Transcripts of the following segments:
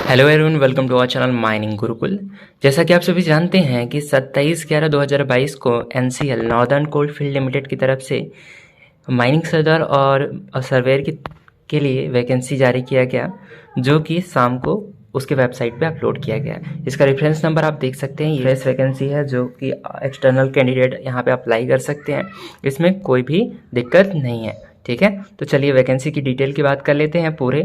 Hello everyone, welcome to our channel mining Gurukul. जैसा कि आप सभी जानते हैं कि 27/11/2022 को एनसीएल नॉर्दर्न कोलफील्ड लिमिटेड की तरफ से माइनिंग सर्दार और सर्वेयर के लिए वैकेंसी जारी किया गया, जो कि शाम को उसके वेबसाइट पे अपलोड किया गया। इसका रेफरेंस नंबर आप देख सकते हैं। ये फ्रेश वैकेंसी है जो कि एक्सटर्नल कैंडिडेट यहाँ पे अप्लाई कर सकते हैं। इसमें कोई भी दिक्कत नहीं है। ठीक है, तो चलिए वैकेंसी की डिटेल की बात कर लेते हैं पूरे।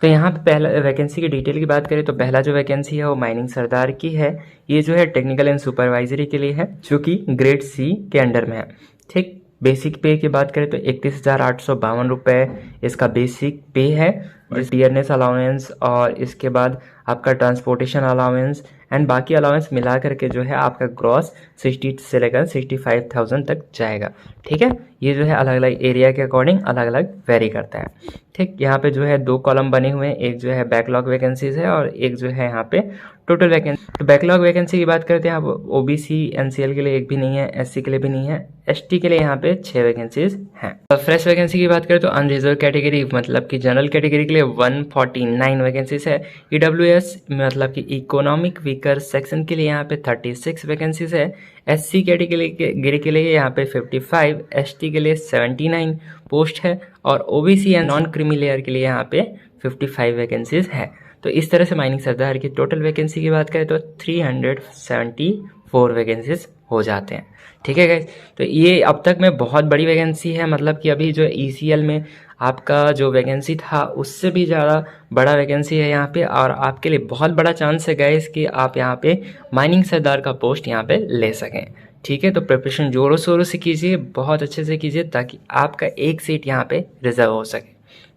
तो यहाँ पे पहला वैकेंसी की डिटेल की बात करें तो पहला जो वैकेंसी है वो माइनिंग सरदार की है। ये जो है टेक्निकल एंड सुपरवाइजरी के लिए है, जो कि ग्रेड सी के अंडर में है। ठीक, बेसिक पे की बात करें तो 31,852 रुपये इसका बेसिक पे है। टीयरनेस अलाउंस और इसके बाद आपका ट्रांसपोर्टेशन अलाउंस एंड बाकी अलाउंस मिला करके जो है आपका ग्रॉस 60 से लेकर 65,000 तक जाएगा। ठीक है, ये जो है अलग अलग एरिया के अकॉर्डिंग अलग अलग वेरी करता है। ठीक, यहाँ पे जो है 2 कॉलम बने हुए हैं, एक जो है बैकलॉग वैकेंसीज है और एक जो है यहाँ पे टोटल वैकेंसी। तो बैकलॉग वैकेंसी की बात करते हैं, अब ओबीसी एनसीएल के लिए एक भी नहीं है, एससी के लिए भी नहीं है, एसटी के लिए यहाँ पे 6 वैकेंसीज हैं। फ्रेश वैकेंसी की बात करें तो अनरिजर्व कैटेगरी मतलब कि जनरल कैटेगरी के लिए 149 वैकेंसीज है। ईडब्ल्यूएस मतलब कि इकोनॉमिक वीकर सेक्शन के लिए यहाँ पे 36 वैकेंसीज है। एससी कैटेगरी के लिए यहाँ पे 55, एसटी के लिए 79 पोस्ट है और OBC and non creamy layer के लिए यहाँ पे 55 वैकेंसीज है। तो इस तरह से माइनिंग सरदार की टोटल वैकेंसी की बात करें तो 374 वैकेंसीज हो जाते हैं। ठीक है गाइस, तो ये अब तक में बहुत बड़ी वैकेंसी है। मतलब कि अभी जो ईसीएल में आपका जो वैकेंसी था उससे भी ज़्यादा बड़ा वैकेंसी है यहाँ पे, और आपके लिए बहुत बड़ा चांस है गाइस कि आप यहाँ पे माइनिंग सरदार का पोस्ट यहाँ पे ले सकें। ठीक है, तो प्रिपरेशन जोरों शोरों से कीजिए, बहुत अच्छे से कीजिए ताकि आपका एक सीट यहाँ पे रिजर्व हो सके।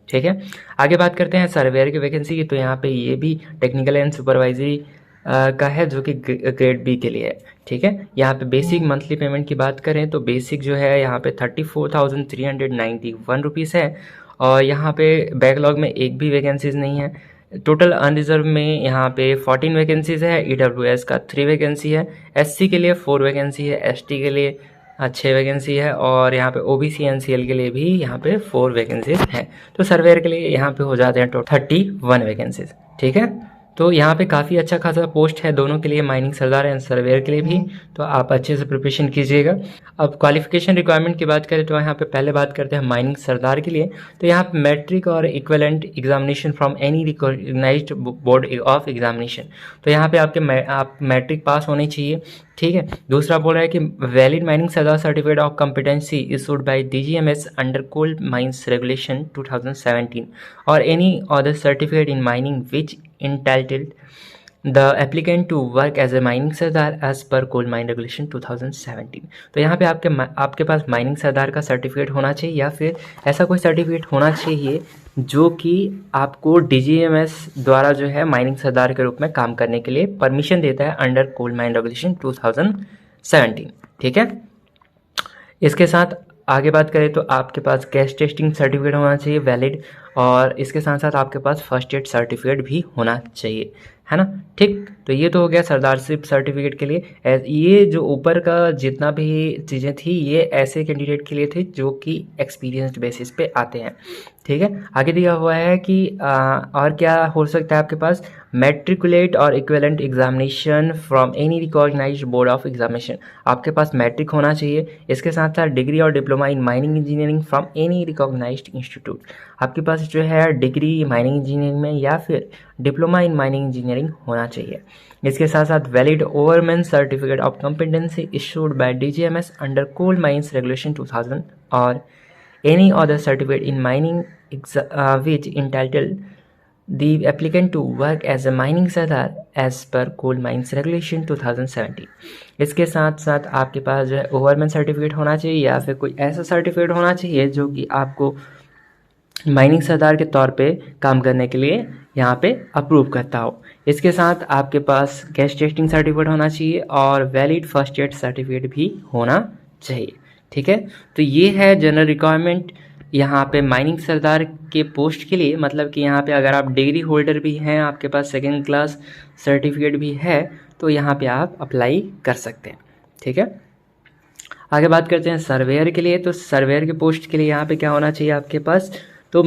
ठीक है, आगे बात करते हैं सर्वेयर की वैकेंसी की। तो यहाँ पे ये भी टेक्निकल एंड सुपरवाइजरी का है, जो कि ग्रेड बी के लिए है। ठीक है, यहाँ पे बेसिक मंथली पेमेंट की बात करें तो बेसिक जो है यहाँ पे 34,391 रुपीज़ है, और यहाँ पे बैकलॉग में एक भी वैकेंसीज नहीं है। टोटल अनरिजर्व में यहाँ पे 14 वैकेंसीज है, ईडब्ल्यूएस का 3 वैकेंसी है, एससी के लिए 4 वैकेंसी है, एसटी के लिए 6 वैकेंसी है, और यहाँ पे ओबीसी एनसीएल के लिए भी यहाँ पे 4 वैकेंसीज है। तो सर्वेयर के लिए यहाँ पे हो जाते हैं टोटल 31 वैकेंसीज। ठीक है, तो यहाँ पे काफ़ी अच्छा खासा पोस्ट है दोनों के लिए, माइनिंग सरदार एंड सर्वेयर के लिए भी। तो आप अच्छे से प्रिपरेशन कीजिएगा। अब क्वालिफिकेशन रिक्वायरमेंट की बात करें तो यहाँ पे पहले बात करते हैं माइनिंग सरदार के लिए। तो यहाँ पे मैट्रिक और equivalent examination from any recognised board of examination. तो यहाँ पे आप मैट्रिक पास होनी चाहिए। ठीक है, दूसरा बोल रहा है कि valid mining sardar certificate of competency issued by DGMS under coal mines regulation 2017 और any other certificate in mining which entitled the applicant to work as a mining sardar as per coal mine regulation 2017। तो यहाँ पे आपके पास mining सरदार का certificate होना चाहिए, या फिर ऐसा कोई सर्टिफिकेट होना चाहिए जो कि आपको डीजीएमएस द्वारा जो है माइनिंग सरदार के रूप में काम करने के लिए परमिशन देता है अंडर कोल माइन रेगुलेशन 2017। ठीक है, इसके साथ आगे बात करें तो आपके पास गैस टेस्टिंग सर्टिफिकेट होना चाहिए वैलिड, और इसके साथ साथ आपके पास फर्स्ट एड सर्टिफिकेट भी होना चाहिए, है ना। ठीक, तो ये तो हो गया सरदारशिप सर्टिफिकेट के लिए। ये जो ऊपर का जितना भी चीज़ें थी ये ऐसे कैंडिडेट के लिए थे जो कि एक्सपीरियंस्ड बेसिस पे आते हैं। ठीक है, आगे दिया हुआ है कि और क्या हो सकता है आपके पास, मैट्रिकुलेट और equivalent examination from any recognised board of examination. आपके पास मैट्रिक होना चाहिए, इसके साथ साथ डिग्री और diploma in mining engineering from any recognised institute. आपके पास जो है डिग्री माइनिंग इंजीनियरिंग में या फिर डिप्लोमा इन माइनिंग इंजीनियरिंग होना चाहिए। इसके साथ साथ valid overman certificate of competency issued by DGMS under coal mines regulation 2000 और any other certificate in mining which entitled the applicant to work as a mining sardar as per coal mines regulation 2017। इसके साथ साथ आपके पास जो है ओवरमैन certificate होना चाहिए, या फिर कोई ऐसा सर्टिफिकेट होना चाहिए जो कि आपको माइनिंग सरदार के तौर पे काम करने के लिए यहाँ पे अप्रूव करता हो। इसके साथ आपके पास गैस टेस्टिंग सर्टिफिकेट होना चाहिए और वैलिड फर्स्ट एड सर्टिफिकेट भी होना चाहिए। ठीक है, तो ये है जनरल रिक्वायरमेंट यहाँ पे माइनिंग सरदार के पोस्ट के लिए। मतलब कि यहाँ पे अगर आप डिग्री होल्डर भी हैं, आपके पास सेकेंड क्लास सर्टिफिकेट भी है, तो यहाँ पे आप अप्लाई कर सकते हैं। ठीक है, आगे बात करते हैं सर्वेयर के लिए। तो सर्वेयर के पोस्ट के लिए यहाँ पे क्या होना चाहिए आपके पास, तो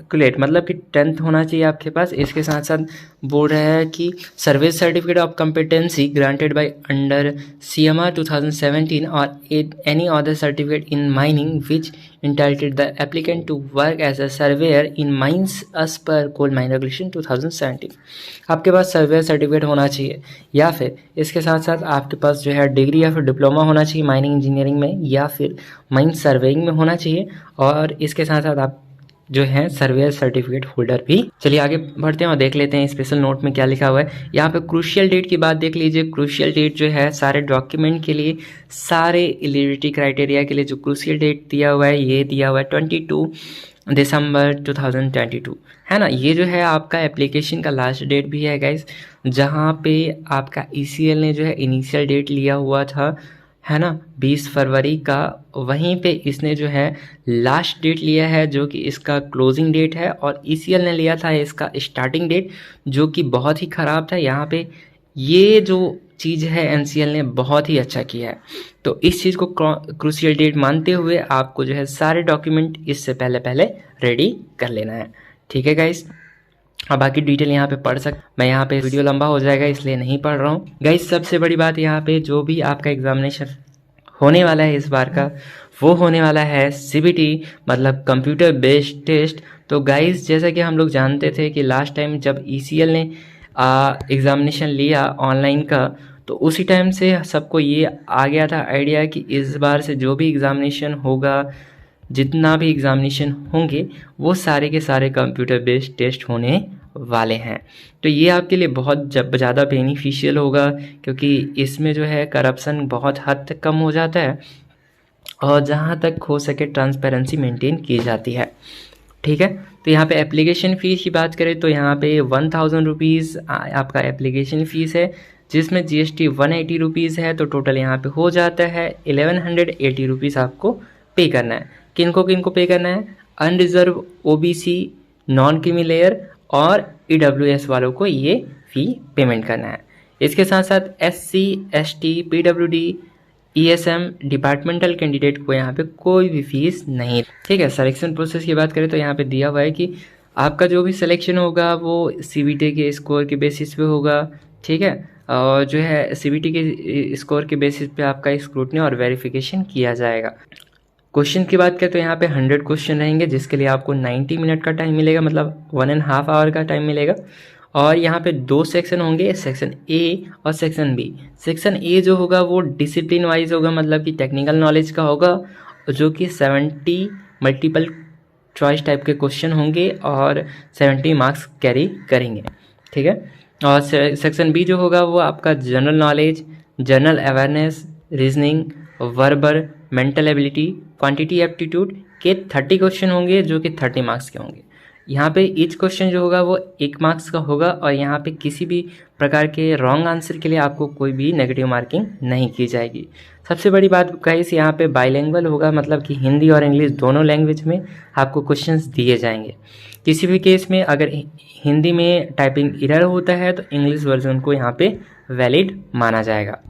मैट्रिकुलेट मतलब कि 10th होना चाहिए आपके पास। इसके साथ साथ बोल रहा है कि service certificate of competency granted by under CMR 2017 और any other certificate in mining which entitled the applicant to work as a surveyor in mines as per coal mine regulation 2017। आपके पास सर्वेयर सर्टिफिकेट होना चाहिए, या फिर इसके साथ साथ आपके पास जो है डिग्री या फिर डिप्लोमा होना चाहिए माइनिंग इंजीनियरिंग में, या फिर माइन सर्वेइंग में होना चाहिए, और इसके साथ साथ आप जो है सर्वेयर सर्टिफिकेट होल्डर भी। चलिए आगे बढ़ते हैं और देख लेते हैं स्पेशल नोट में क्या लिखा हुआ है। यहाँ पे क्रूशियल डेट की बात देख लीजिए। क्रूशियल डेट जो है सारे डॉक्यूमेंट के लिए, सारे एलिजिबिलिटी क्राइटेरिया के लिए जो क्रूशियल डेट दिया हुआ है ये दिया हुआ है 22 दिसंबर 2022, है ना। ये जो है आपका एप्लीकेशन का लास्ट डेट भी है गाइस, जहाँ पे आपका ECL ने जो है इनिशियल डेट लिया हुआ था, है ना, 20 फरवरी का, वहीं पे इसने जो है लास्ट डेट लिया है जो कि इसका क्लोजिंग डेट है, और ECL ने लिया था इसका स्टार्टिंग डेट जो कि बहुत ही ख़राब था। यहाँ पे ये जो चीज़ है NCL ने बहुत ही अच्छा किया है। तो इस चीज़ को क्रूशियल डेट मानते हुए आपको जो है सारे डॉक्यूमेंट इससे पहले रेडी कर लेना है, ठीक है गाइस। अब बाकी डिटेल यहाँ पे पढ़ मैं यहाँ पे वीडियो लंबा हो जाएगा इसलिए नहीं पढ़ रहा हूँ गाइस। सबसे बड़ी बात यहाँ पे जो भी आपका एग्जामिनेशन होने वाला है इस बार का, वो होने वाला है CBT मतलब कंप्यूटर बेस्ड टेस्ट। तो गाइस जैसा कि हम लोग जानते थे कि लास्ट टाइम जब ECL ने एग्ज़ामिनेशन लिया ऑनलाइन का, तो उसी टाइम से सबको ये आ गया था आइडिया कि इस बार से जो भी एग्ज़ामिनेशन होगा, जितना भी एग्ज़ामिनेशन होंगे, वो सारे के सारे कंप्यूटर बेस्ड टेस्ट होने वाले हैं। तो ये आपके लिए बहुत ज़्यादा बेनिफिशियल होगा, क्योंकि इसमें जो है करप्शन बहुत हद तक कम हो जाता है, और जहाँ तक हो सके ट्रांसपेरेंसी मेंटेन की जाती है, ठीक है। तो यहाँ पे एप्लीकेशन फ़ीस की बात करें तो यहाँ पे 1000 रुपीज़ आपका एप्लीकेशन फ़ीस है, जिसमें GST 180 रुपीज़ है। तो टोटल यहाँ पे हो जाता है 1180 रुपीज़ आपको पे करना है। किनको पे करना है? Unreserve, OBC, non creamy layer और EWS वालों को ये फ़ी पेमेंट करना है। इसके साथ साथ SC, ST, PWD, ESM departmental candidate को यहाँ पे कोई भी फीस नहीं, ठीक है। सिलेक्शन प्रोसेस की बात करें तो यहाँ पे दिया हुआ है कि आपका जो भी सिलेक्शन होगा वो CBT के स्कोर के बेसिस पे होगा, ठीक है। और जो है CBT के स्कोर के बेसिस पे आपका स्क्रूटनी और वेरिफिकेशन किया जाएगा। क्वेश्चन की बात करें तो यहाँ पे 100 क्वेश्चन रहेंगे, जिसके लिए आपको 90 मिनट का टाइम मिलेगा, मतलब 1.5 आवर का टाइम मिलेगा। और यहाँ पे 2 सेक्शन होंगे, सेक्शन A और सेक्शन B। सेक्शन A जो होगा वो डिसिप्लिन वाइज होगा, मतलब कि टेक्निकल नॉलेज का होगा, जो कि 70 मल्टीपल चॉइस टाइप के क्वेश्चन होंगे और 70 मार्क्स कैरी करेंगे, ठीक है। और सेक्शन B जो होगा वो आपका general knowledge, general awareness, reasoning, verbal, mental ability, quantity aptitude के 30 क्वेश्चन होंगे, जो कि 30 मार्क्स के होंगे। यहाँ पे ईच क्वेश्चन जो होगा वो 1 मार्क्स का होगा, और यहाँ पे किसी भी प्रकार के रॉन्ग आंसर के लिए आपको कोई भी नेगेटिव मार्किंग नहीं की जाएगी। सबसे बड़ी बात गाइस यहाँ पे बाइलिंगुअल होगा, मतलब कि हिंदी और इंग्लिश दोनों लैंग्वेज में आपको क्वेश्चंस दिए जाएंगे। किसी भी केस में अगर हिंदी में टाइपिंग एरर होता है तो इंग्लिश वर्जन को यहाँ पे वैलिड माना जाएगा।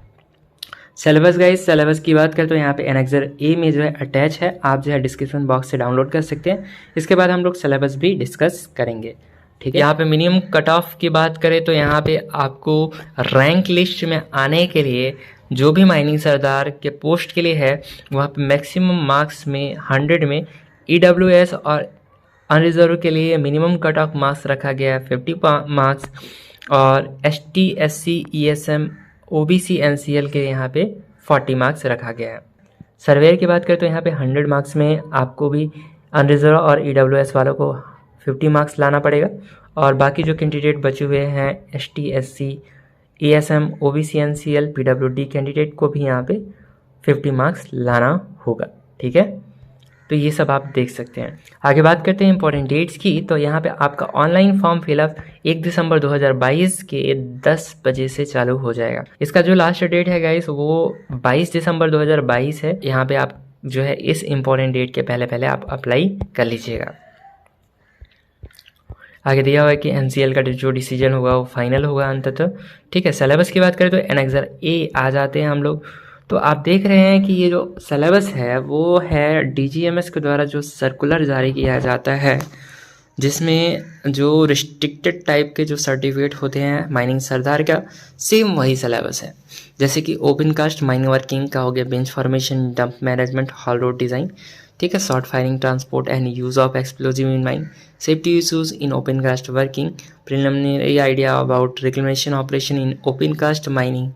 सिलेबस गाइस, सिलेबस की बात करें तो यहाँ पे एनेक्सर A में जो है अटैच है, आप जो है डिस्क्रिप्शन बॉक्स से डाउनलोड कर सकते हैं। इसके बाद हम लोग सिलेबस भी डिस्कस करेंगे, ठीक है। यहाँ पे मिनिमम कट ऑफ की बात करें तो यहाँ पे आपको रैंक लिस्ट में आने के लिए जो भी माइनिंग सरदार के पोस्ट के लिए है, वहाँ पे मैक्सिमम मार्क्स में 100 में EWS और अनरिजर्व के लिए मिनिमम कट ऑफ मार्क्स रखा गया है 50 मार्क्स, और ST, SC, ESM, OBC, NCL के यहाँ पे 40 मार्क्स रखा गया है। सर्वेयर की बात करें तो यहाँ पे 100 मार्क्स में आपको भी अनरिजर्व और EWS वालों को 50 मार्क्स लाना पड़ेगा, और बाकी जो कैंडिडेट बचे हुए हैं ST, SC, ESM, OBC, NCL, PWD candidate को भी यहाँ पे 50 मार्क्स लाना होगा, ठीक है। तो ये सब आप देख सकते हैं। आगे बात करते हैं इंपॉर्टेंट डेट्स की। तो यहाँ पे आपका ऑनलाइन फॉर्म फिलअप 1 दिसंबर 2022 के 10 बजे से चालू हो जाएगा। इसका जो लास्ट डेट है गाइस वो 22 दिसंबर 2022 है। यहाँ पे आप जो है इस इंपॉर्टेंट डेट के पहले आप अप्लाई कर लीजिएगा। आगे दिया हुआ है कि NCL का जो डिसीजन होगा वो फाइनल होगा अंततः, ठीक है। सिलेबस की बात करें तो एनेक्सर A आ जाते हैं हम लोग। तो आप देख रहे हैं कि ये जो सिलेबस है वो है DGMS के द्वारा जो सर्कुलर जारी किया जाता है, जिसमें जो रिस्ट्रिक्टेड टाइप के जो सर्टिफिकेट होते हैं माइनिंग सरदार का, सेम वही सिलेबस है। जैसे कि ओपन कास्ट माइनिंग वर्किंग का हो गया, bench formation, dump management, haul road design, ठीक है, short firing, transport and use of explosive in mine, safety issues in open cast working, preliminary idea about reclamation operation in open cast mining.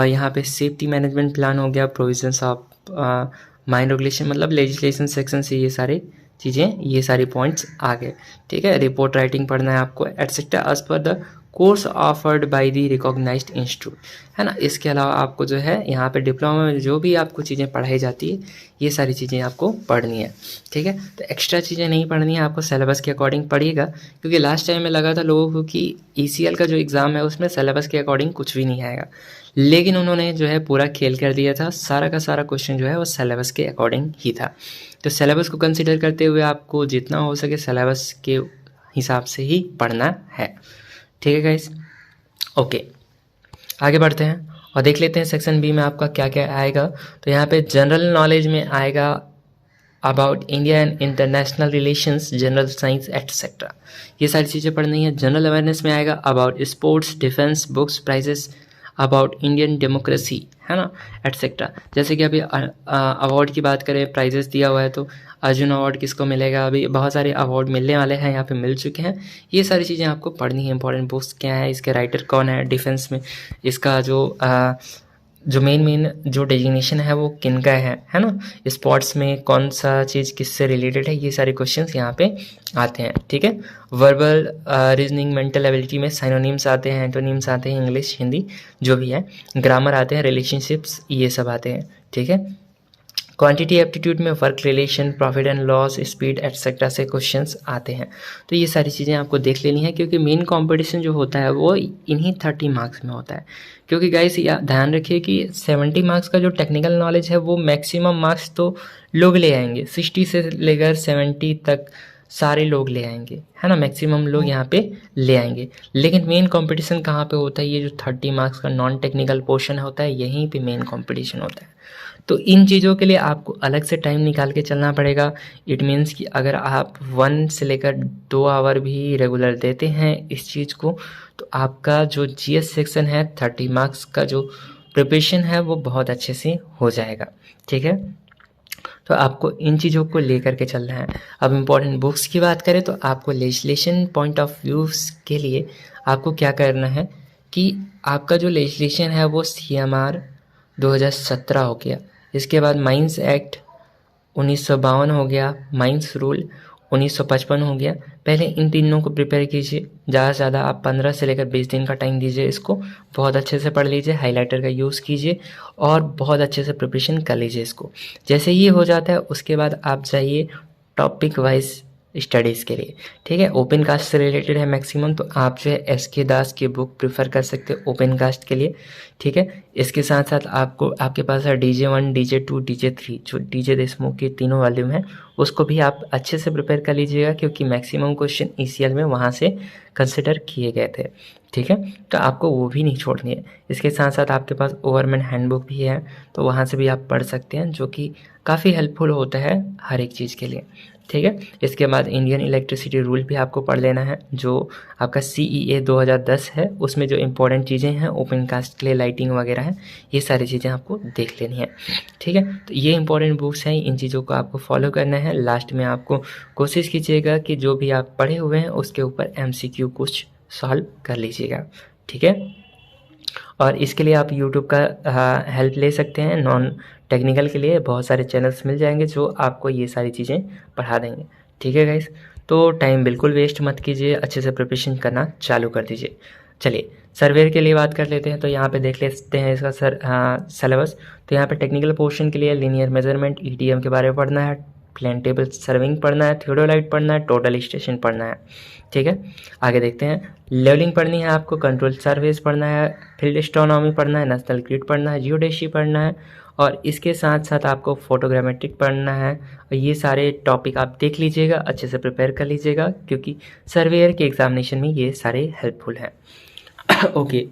यहाँ पे safety management plan हो गया, provisions of mine regulation, मतलब legislation section से ये सारे चीज़ें, ये सारी पॉइंट्स आ गए, ठीक है। रिपोर्ट राइटिंग पढ़ना है आपको, etcetera as per the course offered by the recognised institute, है ना। इसके अलावा आपको जो है यहाँ पे डिप्लोमा में जो भी आपको चीज़ें पढ़ाई जाती है, ये सारी चीज़ें आपको पढ़नी है, ठीक है। तो एक्स्ट्रा चीज़ें नहीं पढ़नी है, आपको सिलेबस के अकॉर्डिंग पढ़िएगा, क्योंकि लास्ट टाइम में लगा था लोगों को कि ECL का जो एग्ज़ाम है उसमें सिलेबस के अकॉर्डिंग कुछ भी नहीं आएगा, लेकिन उन्होंने जो है पूरा खेल कर दिया था, सारा का सारा क्वेश्चन जो है वो सिलेबस के अकॉर्डिंग ही था। तो सिलेबस को कंसिडर करते हुए आपको जितना हो सके सिलेबस के हिसाब से ही पढ़ना है, ठीक है गाइस। ओके, आगे बढ़ते हैं और देख लेते हैं सेक्शन बी में आपका क्या क्या आएगा। तो यहाँ पे जनरल नॉलेज में आएगा about India and international relations, general science etcetera, ये सारी चीज़ें पढ़नी है। जनरल अवेयरनेस में आएगा about sports, defence, books, prizes, about Indian democracy, है ना, एटसेट्रा। जैसे कि अभी अवार्ड की बात करें, प्राइजेस दिया हुआ है, तो अर्जुन अवार्ड किसको मिलेगा, अभी बहुत सारे अवार्ड मिलने वाले हैं, यहाँ पे मिल चुके हैं। ये सारी चीज़ें आपको पढ़नी है। इंपॉर्टेंट बुक्स क्या है, इसके राइटर कौन है, डिफेंस में इसका जो मेन जो डेजिग्नेशन है वो किन का है ना। स्पोर्ट्स में कौन सा चीज़ किससे रिलेटेड है, ये सारे क्वेश्चंस यहाँ पे आते हैं, ठीक है। वर्बल रीजनिंग, मेंटल एबिलिटी में साइनोनिम्स आते हैं, एंटोनिम्स आते हैं, इंग्लिश हिंदी जो भी है, ग्रामर आते हैं, रिलेशनशिप्स, ये सब आते हैं, ठीक है। क्वांटिटी एप्टीट्यूड में work relation, profit and loss, speed etcetera से क्वेश्चंस आते हैं। तो ये सारी चीज़ें आपको देख लेनी है, क्योंकि मेन कंपटीशन जो होता है वो इन्हीं 30 मार्क्स में होता है। क्योंकि गाइस ध्यान रखिए कि 70 मार्क्स का जो टेक्निकल नॉलेज है वो मैक्सिमम मार्क्स तो लोग ले आएंगे, 60 से लेकर 70 तक सारे लोग ले आएंगे, है ना, मैक्सिमम लोग यहाँ पे ले आएंगे। लेकिन मेन कंपटीशन कहाँ पे होता है, ये जो 30 मार्क्स का नॉन टेक्निकल पोर्शन होता है, यहीं पे मेन कंपटीशन होता है। तो इन चीज़ों के लिए आपको अलग से टाइम निकाल के चलना पड़ेगा। इट मीन्स कि अगर आप 1 से लेकर 2 आवर भी रेगुलर देते हैं इस चीज़ को, तो आपका जो GS सेक्शन है 30 मार्क्स का जो प्रिपरेशन है वो बहुत अच्छे से हो जाएगा, ठीक है। तो आपको इन चीज़ों को लेकर के चलना है। अब इम्पोर्टेंट बुक्स की बात करें तो आपको लेजिस्लेशन पॉइंट ऑफ व्यूज़ के लिए आपको क्या करना है कि आपका जो लेजिस्लेशन है वो CMR 2017 हो गया, इसके बाद माइंस एक्ट 1952 हो गया, माइंस रूल 1955 हो गया। पहले इन तीनों को प्रिपेयर कीजिए, ज़्यादा से ज़्यादा आप 15 से लेकर 20 दिन का टाइम दीजिए, इसको बहुत अच्छे से पढ़ लीजिए, हाइलाइटर का यूज़ कीजिए और बहुत अच्छे से प्रिपरेशन कर लीजिए इसको। जैसे ये हो जाता है उसके बाद आप जाइए टॉपिक वाइज स्टडीज़ के लिए, ठीक है। ओपन कास्ट से रिलेटेड है मैक्सिमम, तो आप जो है SK दास की बुक प्रेफर कर सकते हो ओपन कास्ट के लिए, ठीक है। इसके साथ साथ आपके पास है DJ1, DJ2, DJ3, जो DJ देशमुख के तीनों वॉल्यूम है, उसको भी आप अच्छे से प्रिपेयर कर लीजिएगा, क्योंकि मैक्सिमम क्वेश्चन ECL में वहाँ से कंसिडर किए गए थे, ठीक है। तो आपको वो भी नहीं छोड़नी है। इसके साथ साथ आपके पास ओवरमैन हैंडबुक भी है, तो वहाँ से भी आप पढ़ सकते हैं, जो कि काफ़ी हेल्पफुल होता है हर एक चीज़ के लिए, ठीक है। इसके बाद इंडियन इलेक्ट्रिसिटी रूल भी आपको पढ़ लेना है, जो आपका CEA 2010 है, उसमें जो इंपॉर्टेंट चीज़ें हैं ओपन कास्ट के लिए, लाइटिंग वगैरह है, ये सारी चीज़ें आपको देख लेनी है, ठीक है। तो ये इंपॉर्टेंट बुक्स हैं, इन चीज़ों को आपको फॉलो करना है। लास्ट में आपको कोशिश कीजिएगा कि जो भी आप पढ़े हुए हैं उसके ऊपर MCQ कुछ सॉल्व कर लीजिएगा, ठीक है। और इसके लिए आप यूट्यूब का हेल्प ले सकते हैं। नॉन टेक्निकल के लिए बहुत सारे चैनल्स मिल जाएंगे जो आपको ये सारी चीज़ें पढ़ा देंगे, ठीक है गाइस। तो टाइम बिल्कुल वेस्ट मत कीजिए, अच्छे से प्रिपरेशन करना चालू कर दीजिए। चलिए सर्वेयर के लिए बात कर लेते हैं। तो यहाँ पे देख लेते हैं इसका सिलेबस। तो यहाँ पे टेक्निकल पोर्शन के लिए लीनियर मेजरमेंट, EDM के बारे में पढ़ना है, प्लेन टेबल सर्विंग पढ़ना है, थियोडोलाइट पढ़ना है, टोटल स्टेशन पढ़ना है, ठीक है। आगे देखते हैं, लेवलिंग पढ़नी है आपको, कंट्रोल सर्विस पढ़ना है, फील्ड एस्ट्रोनॉमी पढ़ना है, नेशनल ग्रिड पढ़ना है, जियोडेसी पढ़ना है, और इसके साथ साथ आपको फोटोग्रामेट्रिक पढ़ना है। और ये सारे टॉपिक आप देख लीजिएगा, अच्छे से प्रिपेयर कर लीजिएगा, क्योंकि सर्वेयर के एग्जामिनेशन में ये सारे हेल्पफुल हैं। ओके,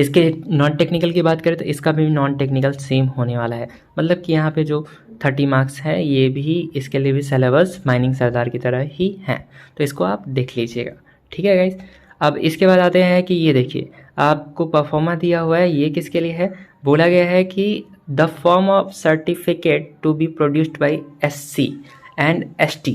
इसके नॉन टेक्निकल की बात करें तो इसका भी नॉन टेक्निकल सेम होने वाला है, मतलब कि यहाँ पे जो 30 मार्क्स है ये भी इसके लिए भी सिलेबस माइनिंग सरदार की तरह ही है, तो इसको आप देख लीजिएगा। ठीक है गाइस, अब इसके बाद आते हैं कि ये देखिए आपको परफॉर्मा दिया हुआ है, ये किसके लिए है, बोला गया है कि the form of certificate to be produced by SC and ST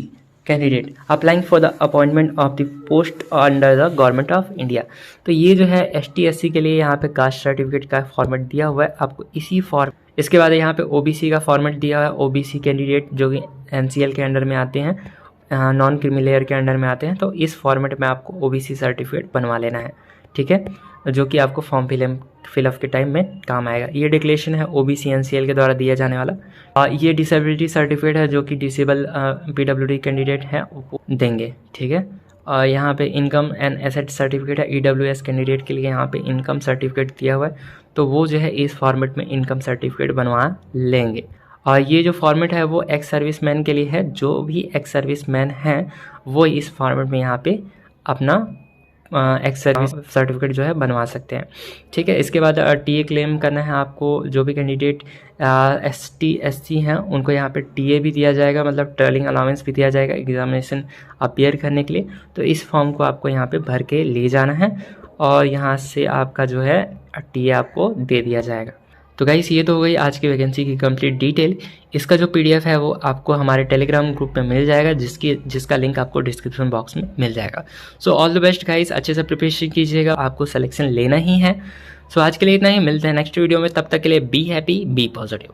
candidate applying for the appointment of the post under the government of India. तो ये जो है ST SC के लिए यहाँ पे कास्ट सर्टिफिकेट का फॉर्मेट दिया हुआ है आपको इसी फॉर्म। इसके बाद यहाँ पे OBC का फॉर्मेट दिया हुआ है, OBC कैंडिडेट जो कि NCL के अंडर में आते हैं, नॉन क्रीमी लेयर के अंडर में आते हैं, तो इस फॉर्मेट में आपको OBC सर्टिफिकेट बनवा लेना है। ठीक है, जो कि आपको फॉर्म फिलअप के टाइम में काम आएगा। ये डिक्लेरेशन है OBC NCL के द्वारा दिया जाने वाला। ये डिसेबिलिटी सर्टिफिकेट है जो कि डिसेबल PWD कैंडिडेट है वो देंगे। ठीक है, यहाँ पे इनकम एंड एसेट सर्टिफिकेट है EWS कैंडिडेट के लिए, यहाँ पे इनकम सर्टिफिकेट दिया हुआ है, तो वो जो है इस फॉर्मेट में इनकम सर्टिफिकेट बनवा लेंगे। और ये जो फॉर्मेट है वो एक्स सर्विसमैन के लिए है, जो भी एक्स सर्विसमैन हैं वो इस फॉर्मेट में यहाँ पे अपना एक्स सर्विस सर्टिफिकेट जो है बनवा सकते हैं। ठीक है, इसके बाद TA क्लेम करना है आपको, जो भी कैंडिडेट ST SC हैं उनको यहाँ पे TA भी दिया जाएगा, मतलब ट्रेवलिंग अलाउंस भी दिया जाएगा एग्जामिनेशन अपीयर करने के लिए। तो इस फॉर्म को आपको यहाँ पे भर के ले जाना है और यहाँ से आपका जो है TA आपको दे दिया जाएगा। तो गाइस ये तो हो गई आज की वैकेंसी की कंप्लीट डिटेल। इसका जो PDF है वो आपको हमारे टेलीग्राम ग्रुप में मिल जाएगा, जिसका लिंक आपको डिस्क्रिप्शन बॉक्स में मिल जाएगा। So all the best guys, अच्छे से प्रिपरेशन कीजिएगा, आपको सिलेक्शन लेना ही है। सो आज के लिए इतना ही, मिलते हैं नेक्स्ट वीडियो में, तब तक के लिए बी हैप्पी बी पॉजिटिव।